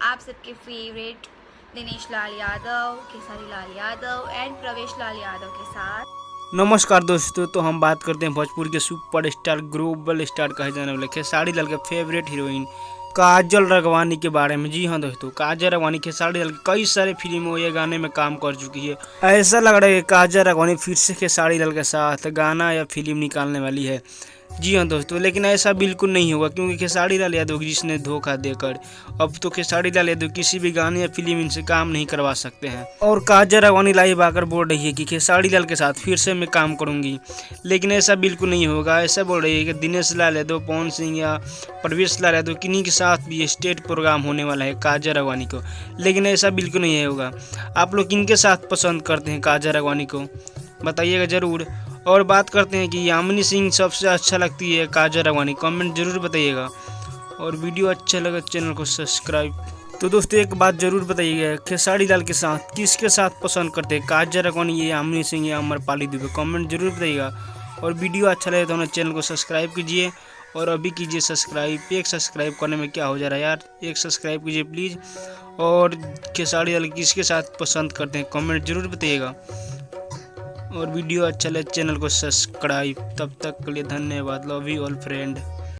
आप सबके favourite Dinesh Lal Yadav, Khesari Lal Yadav and प्रवेश लाल यादव के साथ। नमस्कार दोस्तों, तो हम बात करते हैं भोजपुर के सुपर स्टार, ग्लोबल स्टार कहे जाने वाले खेसारी लाल के फेवरेट हीरोइन काजल राघवानी के बारे में। जी हाँ दोस्तों, काजल राघवानी खेसारी लाल की कई सारे फिल्मों या गाने में काम कर चुकी है। ऐसा लग रहा है कि काजल राघवानी फिर से खेसारी लाल के साथ गाना या फिल्म निकालने वाली है। जी हाँ दोस्तों, लेकिन ऐसा बिल्कुल नहीं होगा, क्योंकि खेसारी लाल यादव जिसने धोखा देकर अब तो खेसारी लाल यादव किसी भी गाने या फिल्म इनसे काम नहीं करवा सकते हैं। और काजल राघवानी लाइव आकर बोल रही है कि खेसारी लाल के साथ फिर से मैं काम करूंगी, लेकिन ऐसा बिल्कुल नहीं होगा। ऐसा बोल रही है कि दिनेश लाल यादव, पवन सिंह या प्रवेश लाल यादव किन्हीं के साथ भी स्टेट प्रोग्राम होने वाला है काजल राघवानी को, लेकिन ऐसा बिल्कुल नहीं होगा। आप लोग किनके साथ पसंद करते हैं काजल राघवानी को, बताइएगा ज़रूर। और बात करते हैं कि यामिनी सिंह सबसे अच्छा लगती है काजल राघवानी, कमेंट जरूर बताइएगा। और वीडियो अच्छा लगे चैनल को सब्सक्राइब। तो दोस्तों एक बात जरूर बताइएगा, खेसारी लाल के साथ किसके साथ पसंद करते हैं, काजल राघवानी, या यामिनी सिंह, या अमरपाली दुबे, कमेंट जरूर बताइएगा। और वीडियो अच्छा लगे तो हमारे चैनल को सब्सक्राइब कीजिए, और अभी कीजिए सब्सक्राइब। एक सब्सक्राइब करने में क्या हो जा रहा है यार, एक सब्सक्राइब कीजिए प्लीज़। और खेसारी लाल किसके साथ पसंद करते हैं, कमेंट जरूर बताइएगा। और वीडियो अच्छा लगे चैनल को सब्सक्राइब। तब तक के लिए धन्यवाद। Love you all friend.